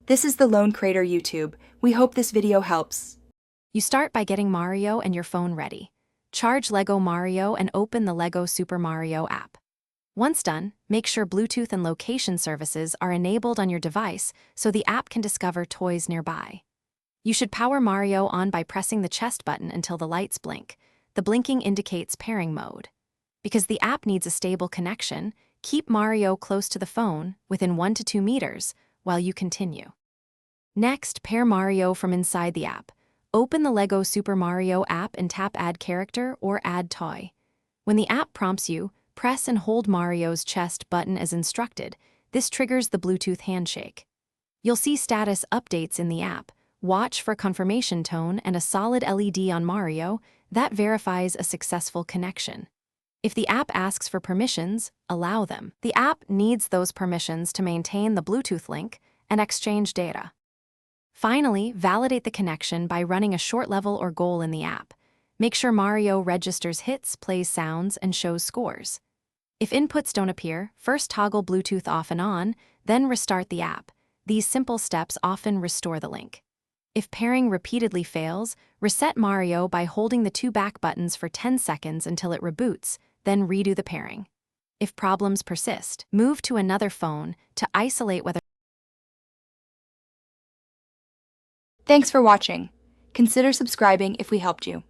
This is the Lone Crater YouTube. We hope this video helps. You start by getting Mario and your phone ready. Charge Lego Mario and open the Lego Super Mario app. Once done, make sure Bluetooth and location services are enabled on your device so the app can discover toys nearby. You should power Mario on by pressing the chest button until the lights blink. The blinking indicates pairing mode. Because the app needs a stable connection, keep Mario close to the phone, within 1 to 2 meters, while you continue. Next, pair Mario from inside the app. Open the Lego Super Mario app and tap Add Character or Add Toy. When the app prompts you, press and hold Mario's chest button as instructed. This triggers the Bluetooth handshake. You'll see status updates in the app. Watch for confirmation tone and a solid LED on Mario that verifies a successful connection. If the app asks for permissions, allow them. The app needs those permissions to maintain the Bluetooth link and exchange data. Finally, validate the connection by running a short level or goal in the app. Make sure Mario registers hits, plays sounds, and shows scores. If inputs don't appear, first toggle Bluetooth off and on, then restart the app. These simple steps often restore the link. If pairing repeatedly fails, reset Mario by holding the 2 back buttons for 10 seconds until it reboots, then redo the pairing. If problems persist, move to another phone to isolate whether. Thanks for watching. Consider subscribing if we helped you.